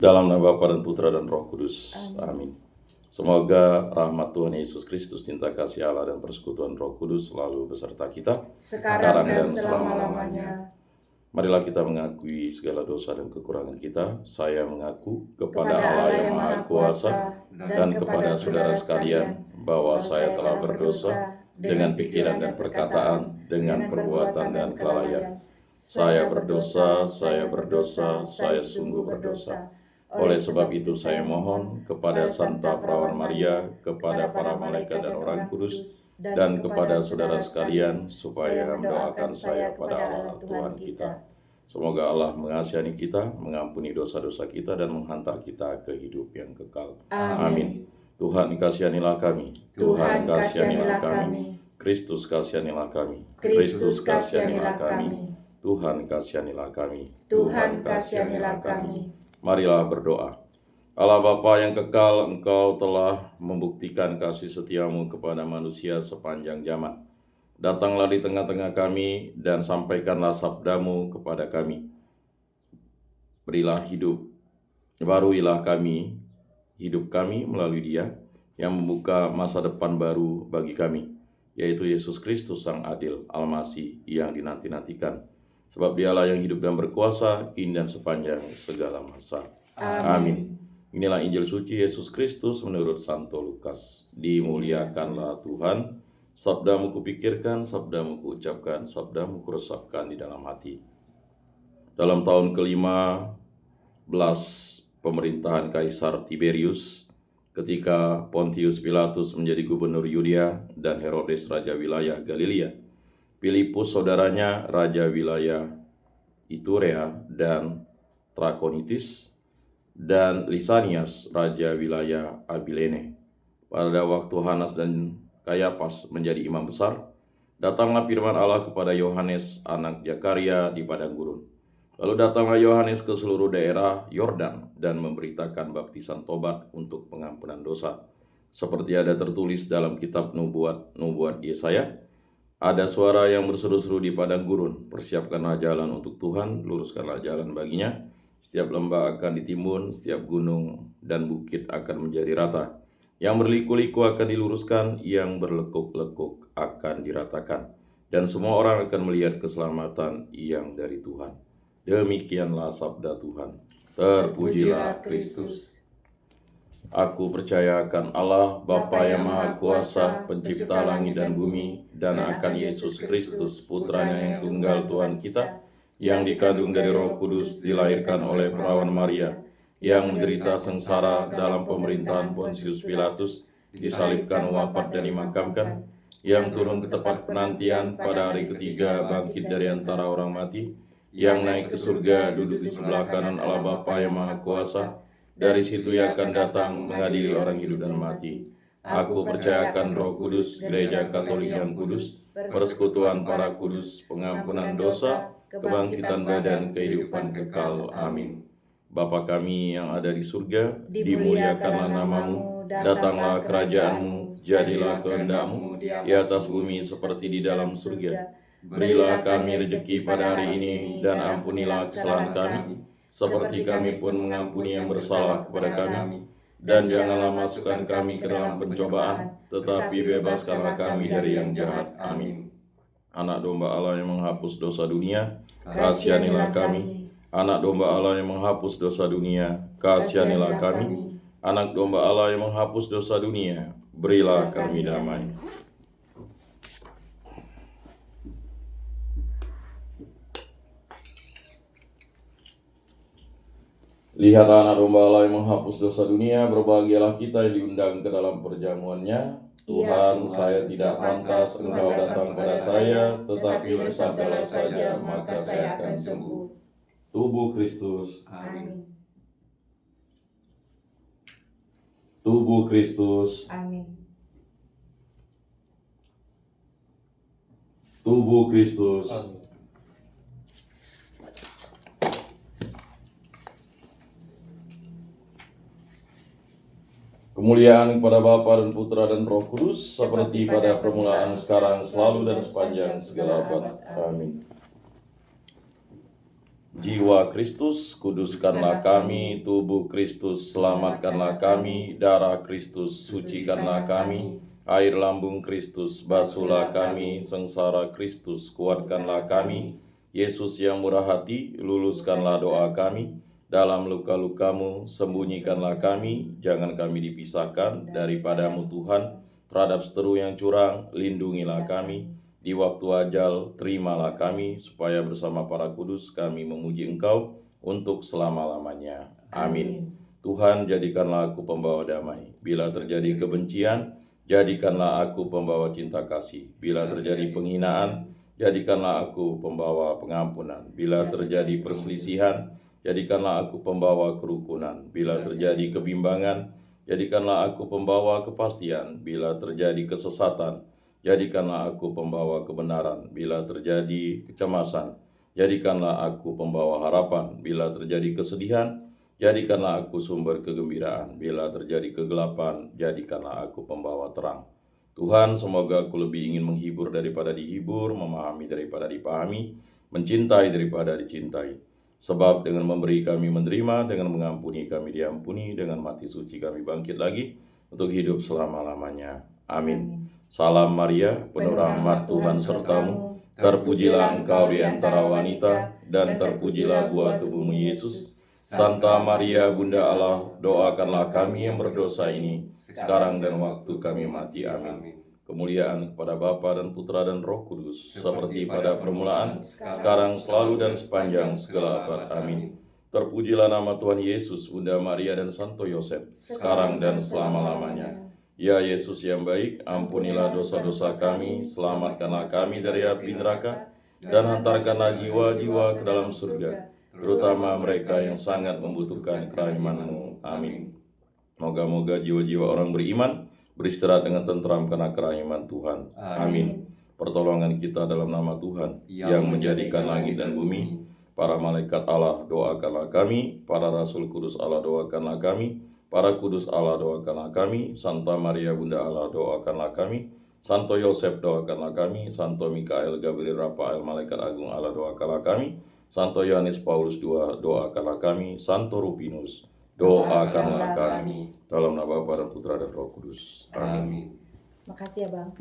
Dalam nama Bapa dan Putra dan Roh Kudus. Amin. Semoga rahmat Tuhan Yesus Kristus, cinta kasih Allah dan persekutuan Roh Kudus selalu beserta kita sekarang dan selama-lamanya. Marilah kita mengakui segala dosa dan kekurangan kita. Saya mengaku kepada Allah yang Maha Kuasa dan kepada saudara sekalian bahwa saya telah berdosa dengan pikiran dan perkataan, dengan perbuatan dan kelalaian. Saya berdosa, saya sungguh berdosa. Oleh sebab itu saya mohon kepada Santa Perawan Maria, kepada para malaikat dan orang kudus, dan kepada saudara sekalian, supaya mendoakan saya pada Allah Tuhan kita. Semoga Allah mengasihi kita, mengampuni dosa-dosa kita, dan menghantar kita ke hidup yang kekal. Amin. Tuhan kasihanilah kami. Tuhan kasihanilah kami. Kristus kasihanilah kami. Kristus kasihanilah kami. Tuhan kasihanilah kami. Tuhan kasihanilah kami. Marilah berdoa. Allah Bapa yang kekal, Engkau telah membuktikan kasih setiamu kepada manusia sepanjang zaman. Datanglah di tengah-tengah kami dan sampaikanlah sabdamu kepada kami. Berilah hidup, baruilah kami, hidup kami melalui Dia yang membuka masa depan baru bagi kami, yaitu Yesus Kristus Sang Adil, Al-Masih yang dinanti-nantikan. Sebab Dialah yang hidup dan berkuasa kini dan sepanjang segala masa. Amin. Inilah Injil suci Yesus Kristus menurut Santo Lukas. Dimuliakanlah Tuhan. Sabdamu kupikirkan, sabdamu kuucapkan, sabdamu kuresapkan di dalam hati. Dalam tahun ke-15 pemerintahan Kaisar Tiberius, ketika Pontius Pilatus menjadi gubernur Yudea dan Herodes raja wilayah Galilea, Filipus saudaranya raja wilayah Iturea dan Trakonitis, dan Lisanias raja wilayah Abilene. Pada waktu Hanas dan Kayapas menjadi imam besar, datanglah firman Allah kepada Yohanes anak Zakaria di padang gurun. Lalu datanglah Yohanes ke seluruh daerah Yordan dan memberitakan baptisan tobat untuk pengampunan dosa. Seperti ada tertulis dalam kitab nubuat Yesaya, ada suara yang berseru-seru di padang gurun, persiapkanlah jalan untuk Tuhan, luruskanlah jalan baginya. Setiap lembah akan ditimbun, setiap gunung dan bukit akan menjadi rata. Yang berliku-liku akan diluruskan, yang berlekuk-lekuk akan diratakan. Dan semua orang akan melihat keselamatan yang dari Tuhan. Demikianlah sabda Tuhan. Terpujilah Kristus. Aku percaya akan Allah, Bapa yang Maha Kuasa, pencipta langit dan bumi, dan akan Yesus Kristus, putranya yang tunggal Tuhan kita, yang dikandung dari Roh Kudus, dilahirkan oleh Perawan Maria, yang menderita sengsara dalam pemerintahan Pontius Pilatus, disalibkan, wafat dan dimakamkan, yang turun ke tempat penantian, pada hari ketiga bangkit dari antara orang mati, yang naik ke surga, duduk di sebelah kanan Allah Bapa yang Maha Kuasa. Dari situ Ia akan datang mengadili orang hidup dan mati. Aku percayakan Roh Kudus, Gereja Katolik yang kudus, persekutuan para kudus, pengampunan dosa, kebangkitan badan, kehidupan kekal. Amin. Bapa kami yang ada di surga, dimuliakanlah namamu, datanglah kerajaan-Mu, jadilah kehendak-Mu di atas bumi seperti di dalam surga. Berilah kami rezeki pada hari ini, dan ampunilah kesalahan kami, seperti kami pun mengampuni yang bersalah kepada kami. Dan janganlah masukkan kami ke dalam pencobaan, tetapi bebaskanlah kami dari yang jahat. Amin. Anak domba Allah yang menghapus dosa dunia, kasihanilah kami. Anak domba Allah yang menghapus dosa dunia, kasihanilah kami. Anak domba Allah yang menghapus dosa dunia, berilah kami damai. Lihatlah anak domba Allah yang menghapus dosa dunia, berbahagialah kita yang diundang ke dalam perjamuannya. Tuhan, saya tidak pantas Engkau datang pada saya, tetapi bersabdalah saja, maka saya akan sembuh. Tubuh Kristus. Amin. Tubuh Kristus. Amin. Tubuh Kristus. Amin. Kemuliaan kepada Bapa dan Putra dan Roh Kudus, seperti pada permulaan, sekarang, selalu, dan sepanjang segala abad. Amin. Jiwa Kristus, kuduskanlah kami. Tubuh Kristus, selamatkanlah kami. Darah Kristus, sucikanlah kami. Air lambung Kristus, basuhlah kami. Sengsara Kristus, kuatkanlah kami. Yesus yang murah hati, luluskanlah doa kami. Dalam luka-lukamu, sembunyikanlah kami. Jangan kami dipisahkan daripadamu Tuhan. Terhadap seteru yang curang, lindungilah kami. Di waktu ajal, terimalah kami, supaya bersama para kudus kami memuji Engkau untuk selama-lamanya. Amin. Tuhan, jadikanlah aku pembawa damai. Bila terjadi kebencian, jadikanlah aku pembawa cinta kasih. Bila terjadi penghinaan, jadikanlah aku pembawa pengampunan. Bila terjadi perselisihan, jadikanlah aku pembawa kerukunan. Bila terjadi kebimbangan, jadikanlah aku pembawa kepastian. Bila terjadi kesesatan, jadikanlah aku pembawa kebenaran. Bila terjadi kecemasan, jadikanlah aku pembawa harapan. Bila terjadi kesedihan, jadikanlah aku sumber kegembiraan. Bila terjadi kegelapan, jadikanlah aku pembawa terang. Tuhan, semoga aku lebih ingin menghibur daripada dihibur, memahami daripada dipahami, mencintai daripada dicintai. Sebab dengan memberi kami menerima, dengan mengampuni kami diampuni, dengan mati suci kami bangkit lagi untuk hidup selama-lamanya. Amin. Salam Maria, penuh rahmat Tuhan sertamu, terpujilah engkau di antara wanita, dan terpujilah buah tubuhmu Yesus. Santa Maria, Bunda Allah, doakanlah kami yang berdosa ini, sekarang dan waktu kami mati. Amin. Kemuliaan kepada Bapa dan Putra dan Roh Kudus, seperti pada permulaan, sekarang, selalu, dan sepanjang segala abad. Amin. Terpujilah nama Tuhan Yesus, Bunda Maria dan Santo Yosef, sekarang dan selama-lamanya. Ya Yesus yang baik, ampunilah dosa-dosa kami, selamatkanlah kami dari api neraka, dan hantarkanlah jiwa-jiwa ke dalam surga, terutama mereka yang sangat membutuhkan kerahiman-Mu. Amin. Moga-moga jiwa-jiwa orang beriman beristirahat dengan tentram karena kerahiman Tuhan. Amin. Pertolongan kita dalam nama Tuhan, yang menjadikan langit dan bumi. Para malaikat Allah, doakanlah kami. Para rasul kudus Allah, doakanlah kami. Para kudus Allah, doakanlah kami. Santa Maria Bunda Allah, doakanlah kami. Santo Yosef, doakanlah kami. Santo Mikael, Gabriel, Rafael, malaikat agung Allah, doakanlah kami. Santo Yohanes Paulus II, doakanlah kami. Santo Rupinus, doakanlah kami. Dalam nama Bapa dan Putra dan Roh Kudus. Amin. Makasih ya Bang.